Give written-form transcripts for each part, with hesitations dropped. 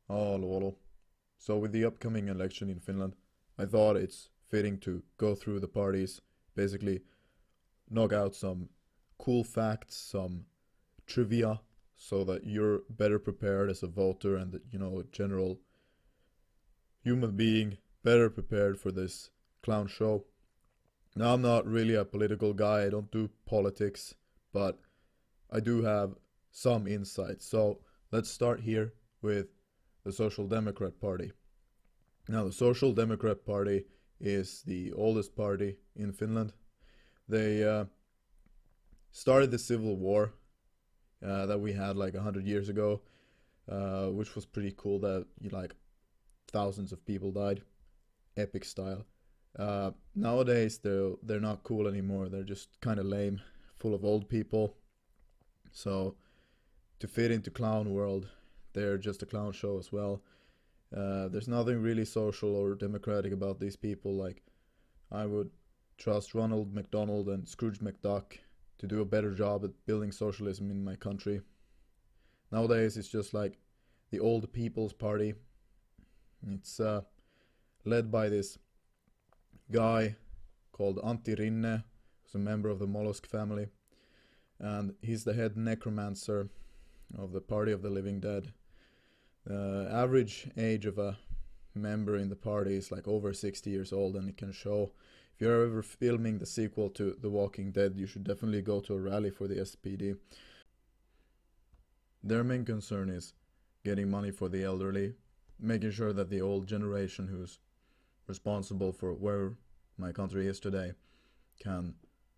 Oh, lolo. So with the upcoming election in Finland, I thought it's fitting to go through the parties, basically knock out some cool facts, some trivia, so that you're better prepared as a voter and that, a general human being better prepared for this clown show. Now, I'm not really a political guy, I don't do politics, but I do have some insight. So let's start here with the Social Democrat Party. Now, the Social Democrat Party is the oldest party in Finland. They started the civil war that we had like 100 years ago, which was pretty cool. That like thousands of people died, epic style. Nowadays, they're not cool anymore. They're just kind of lame, full of old people. So to fit into clown world, they're just a clown show as well. There's nothing really social or democratic about these people. Like, I would trust Ronald McDonald and Scrooge McDuck to do a better job at building socialism in my country. Nowadays, it's just like the old people's party. It's led by this guy called Antti Rinne, who's a member of the Mollusk family, and he's the head necromancer of the Party of the Living Dead. The average age of a member in the party is like over 60 years old, and it can show. If you're ever filming the sequel to The Walking Dead, you should definitely go to a rally for the SPD. Their main concern is getting money for the elderly, making sure that the old generation who's responsible for where my country is today can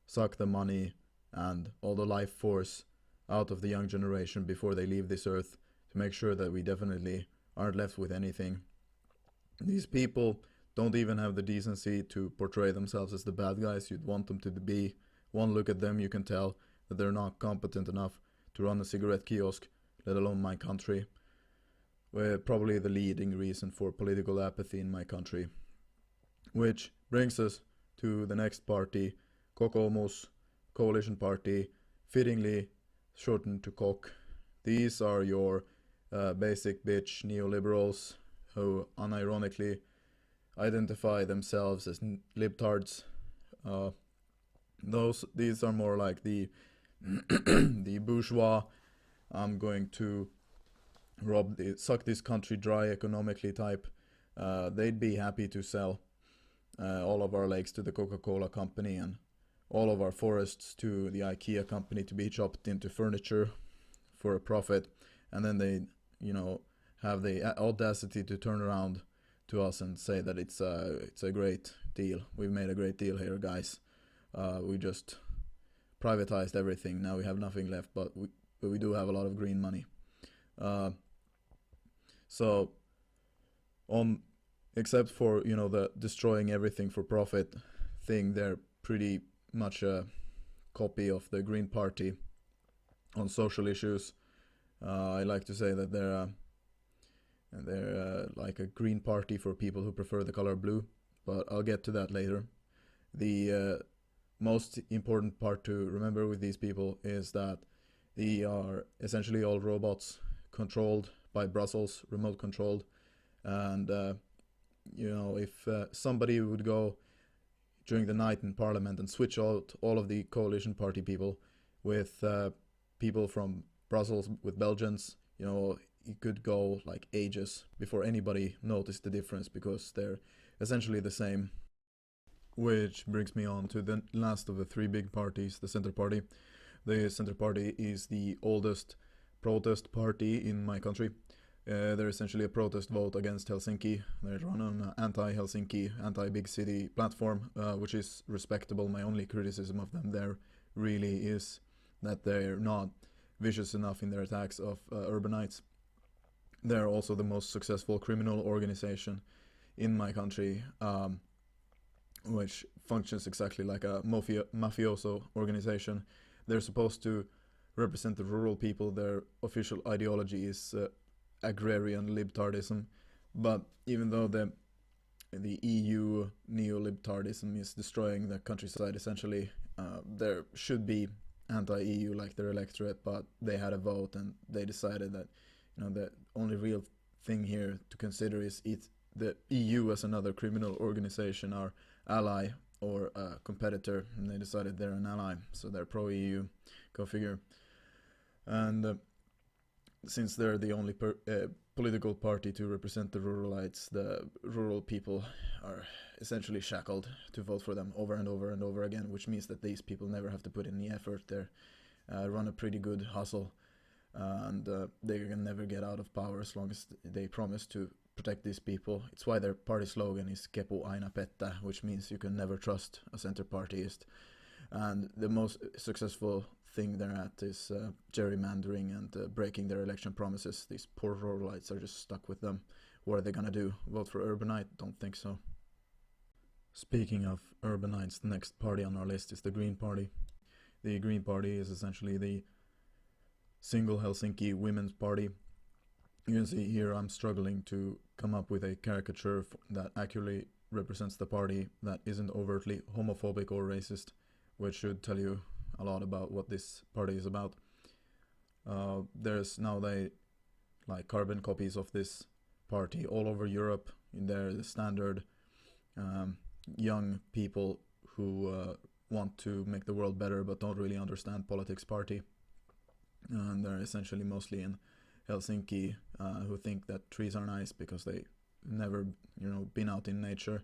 suck the money and all the life force out of the young generation before they leave this earth, to make sure that we definitely aren't left with anything. These people don't even have the decency to portray themselves as the bad guys you'd want them to be. One look at them, you can tell that they're not competent enough to run a cigarette kiosk, let alone my country. We're probably the leading reason for political apathy in my country. Which brings us to the next party, Kokoomus, Coalition Party, fittingly shortened to KOK. These are your basic bitch neoliberals who unironically identify themselves as libtards. Uh, these are more like the the bourgeois. I'm going to suck this country dry economically type. They'd be happy to sell all of our lakes to the Coca-Cola company and all of our forests to the IKEA company to be chopped into furniture for a profit, and then they, have the audacity to turn around to us and say that it's a great deal. We've made a great deal here, guys. We just privatized everything. Now we have nothing left, but we do have a lot of green money. Uh, so on, except for the destroying everything for profit thing, they're pretty much a copy of the Green Party on social issues. I like to say that they're like a Green Party for people who prefer the color blue, but I'll get to that later. The most important part to remember with these people is that they are essentially all robots controlled by Brussels, remote controlled, and if somebody would go during the night in Parliament and switch out all of the coalition party people with people from Brussels, with Belgians, it could go like ages before anybody noticed the difference, because they're essentially the same. Which brings me on to the last of the three big parties, the Centre Party. The Centre Party is the oldest protest party in my country. They're essentially a protest vote against Helsinki. They run on an anti-Helsinki, anti-big city platform, which is respectable. My only criticism of them there really is that they're not vicious enough in their attacks of urbanites. They're also the most successful criminal organization in my country, which functions exactly like a mafioso organization. They're supposed to represent the rural people. Their official ideology is agrarian libtardism, but even though the EU neo-libtardism is destroying the countryside essentially, there should be anti-EU like their electorate, but they had a vote and they decided that the only real thing here to consider is the EU as another criminal organization, our ally or a competitor, and they decided they're an ally, so they're pro-EU. Go figure. And since they're the only political party to represent the ruralites, the rural people are essentially shackled to vote for them over and over and over again, which means that these people never have to put in any effort. They run a pretty good hustle, and they can never get out of power as long as they promise to protect these people. It's why their party slogan is Kepu aina pettää, which means you can never trust a center partyist. And the most successful thing they're at is gerrymandering and breaking their election promises. These poor ruralites are just stuck with them. What are they gonna do? Vote for Urbanite? Don't think so. Speaking of urbanites, the next party on our list is the Green Party. The Green Party is essentially the single Helsinki women's party. You can see here I'm struggling to come up with a caricature that accurately represents the party that isn't overtly homophobic or racist, which should tell you a lot about what this party is about. There's now carbon copies of this party all over Europe. They're the standard young people who want to make the world better but don't really understand politics party. And they're essentially mostly in Helsinki, who think that trees are nice because they never, been out in nature.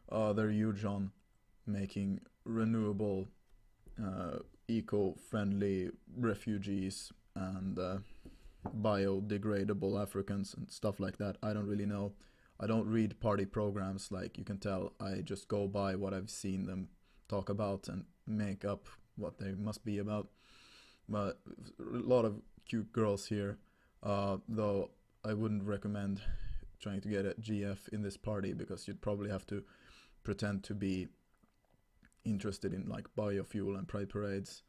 They're huge on making renewable, eco-friendly refugees and biodegradable Africans and stuff like that. I don't really know. I don't read party programs, like you can tell. I just go by what I've seen them talk about and make up what they must be about. But a lot of cute girls here, though I wouldn't recommend trying to get a GF in this party because you'd probably have to pretend to be interested in biofuel and pride parades.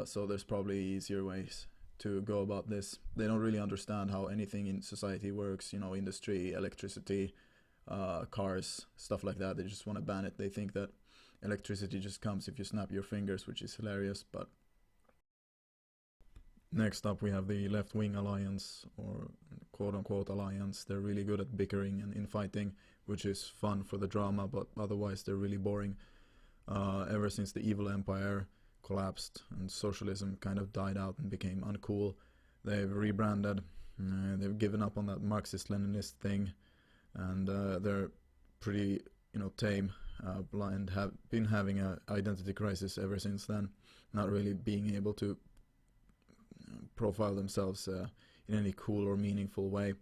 So there's probably easier ways to go about this. They don't really understand how anything in society works, industry, electricity, cars, stuff like that. They just want to ban it. They think that electricity just comes if you snap your fingers, which is hilarious. But next up we have the Leftwing Alliance, or quote-unquote alliance. They're really good at bickering and infighting, which is fun for the drama, but otherwise they're really boring. Ever since the evil empire collapsed and socialism kind of died out and became uncool, they've rebranded. They've given up on that Marxist-Leninist thing, and they're pretty, tame, blind. Have been having an identity crisis ever since then, not really being able to profile themselves in any cool or meaningful way.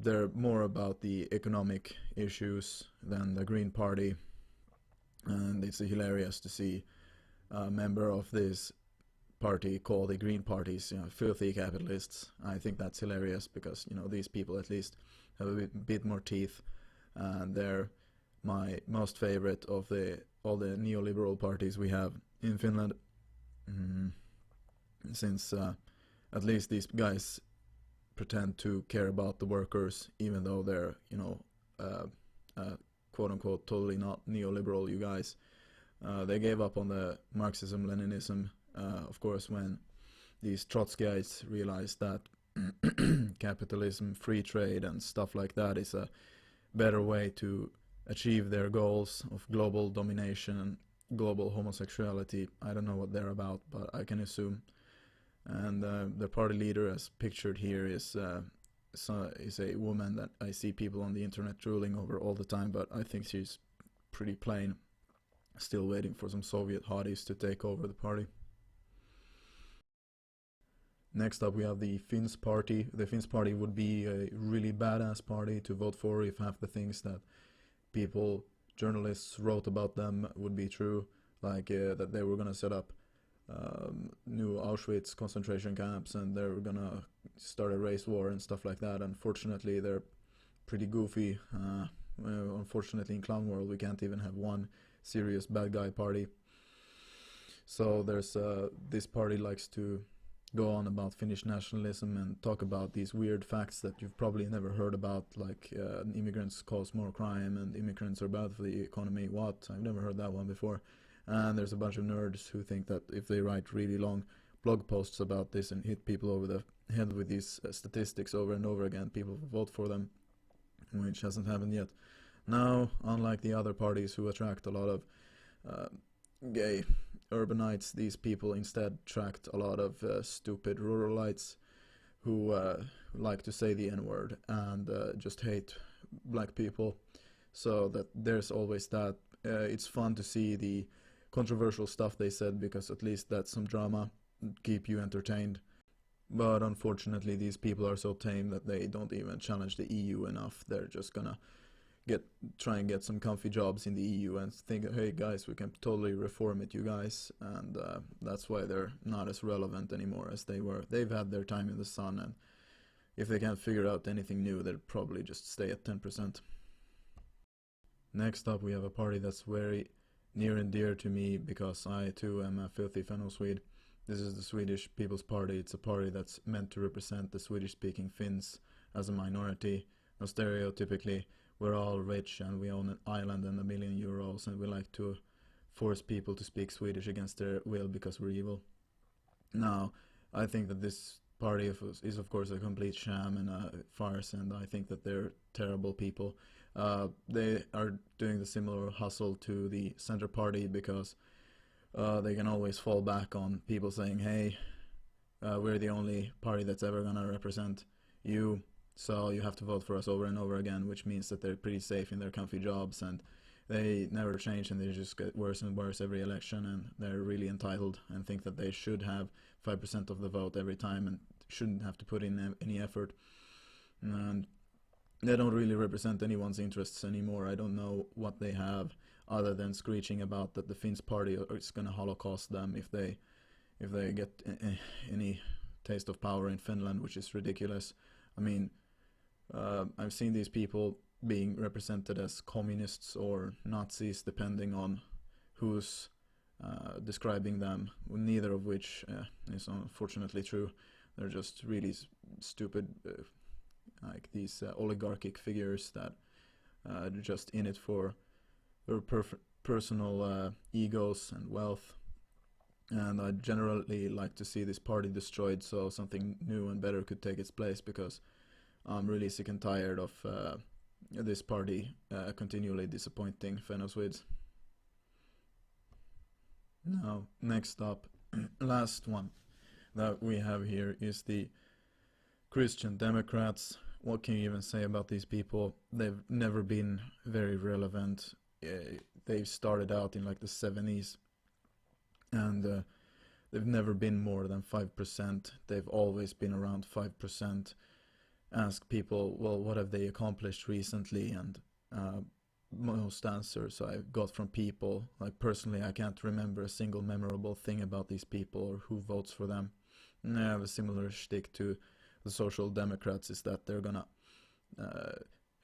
They're more about the economic issues than the Green Party, and it's hilarious to see a member of this party call the Green Parties filthy capitalists. I think that's hilarious because these people at least have a bit more teeth, and they're my most favorite of all the neoliberal parties we have in Finland. Since at least these guys pretend to care about the workers, even though they're quote-unquote totally not neoliberal, you guys. They gave up on the Marxism-Leninism, of course, when these Trotskyites realized that capitalism, free trade and stuff like that is a better way to achieve their goals of global domination and global homosexuality. I don't know what they're about, but I can assume. And the party leader, as pictured here, is a woman that I see people on the internet drooling over all the time, but I think she's pretty plain, still waiting for some Soviet hotties to take over the party. Next up we have the Finns party. The Finns party would be a really badass party to vote for if half the things that journalists wrote about them would be true, like that they were going to set up new Auschwitz concentration camps and they were gonna start a race war and stuff like that. Unfortunately, they're pretty goofy. Unfortunately, in Clown World, we can't even have one serious bad guy party. So there's this party likes to go on about Finnish nationalism and talk about these weird facts that you've probably never heard about, like immigrants cause more crime and immigrants are bad for the economy. What? I've never heard that one before. And there's a bunch of nerds who think that if they write really long blog posts about this and hit people over the head with these statistics over and over again. People vote for them, which hasn't happened yet. Now, unlike the other parties who attract a lot of gay urbanites, these people instead attract a lot of stupid ruralites who like to say the N-word and just hate black people. So that there's always that. It's fun to see the controversial stuff they said, because at least that's some drama, keep you entertained. But unfortunately, these people are so tame that they don't even challenge the EU enough. They're just gonna try and get some comfy jobs in the EU and think, hey guys, we can totally reform it, you guys. And that's why they're not as relevant anymore as they were. They've had their time in the sun, and if they can't figure out anything new, they'll probably just stay at 10%. Next up, we have a party that's very near and dear to me, because I too am a filthy fellow Swede. This is the Swedish People's Party. It's a party that's meant to represent the Swedish-speaking Finns as a minority. Now, stereotypically, we're all rich and we own an island and €1 million, and we like to force people to speak Swedish against their will because we're evil. Now, I think that this party is of course a complete sham and a farce, and I think that they're terrible people. They are doing the similar hustle to the Center Party, because they can always fall back on people saying, hey, we're the only party that's ever gonna represent you, so you have to vote for us over and over again, which means that they're pretty safe in their comfy jobs, and they never change, and they just get worse and worse every election, and they're really entitled and think that they should have 5% of the vote every time and shouldn't have to put in any effort. And they don't really represent anyone's interests anymore. I don't know what they have other than screeching about that the Finns party is going to holocaust them if they get any taste of power in Finland, which is ridiculous. I mean, I've seen these people being represented as communists or Nazis, depending on who's describing them, neither of which is unfortunately true. They're just really stupid, like these oligarchic figures that are just in it for their personal egos and wealth. And I generally like to see this party destroyed so something new and better could take its place, because I'm really sick and tired of this party continually disappointing fellow Swedes. Now, next up, last one that we have here is the Christian Democrats. What can you even say about these people? They've never been very relevant. They started out in like the 70s, and they've never been more than 5%. They've always been around 5%. Ask people, well, what have they accomplished recently? And most answers I got from people, like personally, I can't remember a single memorable thing about these people or who votes for them. And I have a similar shtick to the Social Democrats, is that they're gonna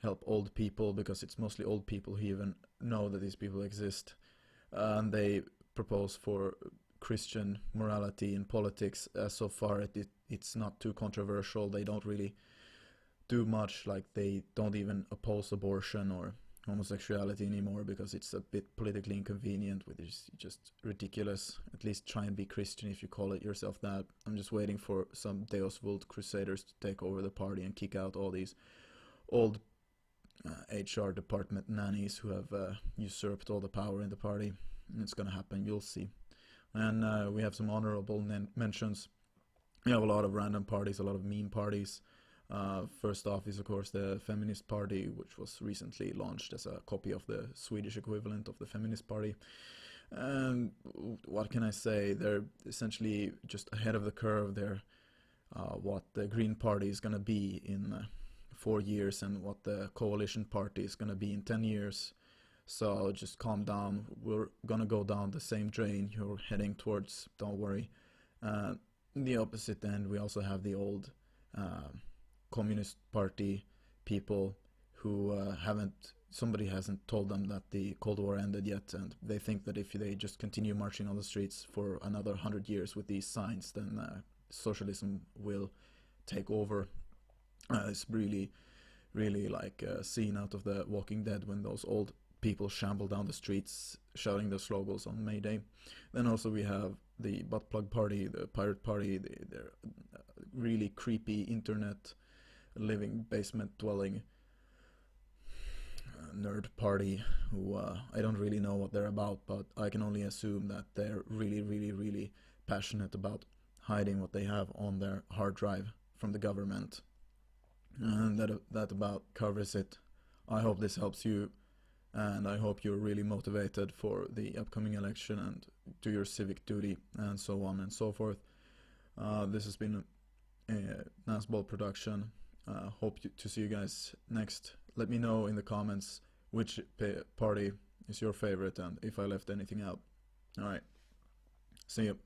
help old people, because it's mostly old people who even know that these people exist. And they propose for Christian morality in politics. So far, it's not too controversial. They don't really do much, like they don't even oppose abortion or homosexuality anymore, because it's a bit politically inconvenient, which is just ridiculous. At least try and be Christian if you call it yourself that. I'm just waiting for some Deus Vult crusaders to take over the party and kick out all these old HR department nannies who have usurped all the power in the party. And it's gonna happen, you'll see. And we have some honorable mentions. We have a lot of random parties, a lot of meme parties. First off is of course the Feminist Party, which was recently launched as a copy of the Swedish equivalent of the Feminist Party. And what can I say? They're essentially just ahead of the curve. They're what the Green Party is going to be in 4 years, and what the Coalition Party is going to be in 10 years. So just calm down. We're going to go down the same drain you're heading towards. Don't worry. The opposite end, we also have the old Communist Party people who somebody hasn't told them that the Cold War ended yet, and they think that if they just continue marching on the streets for another 100 years with these signs, then socialism will take over. It's really like a scene out of The Walking Dead when those old people shamble down the streets shouting their slogans on May Day. Then also we have the butt plug party, the pirate party, their really creepy internet living basement dwelling nerd party who I don't really know what they're about, but I can only assume that they're really passionate about hiding what they have on their hard drive from the government. And that about covers it. I hope this helps you, and I hope you're really motivated for the upcoming election and do your civic duty and so on and so forth. This has been a NazBol production. Hope to see you guys next. Let me know in the comments which party is your favorite and if I left anything out. Alright, see you.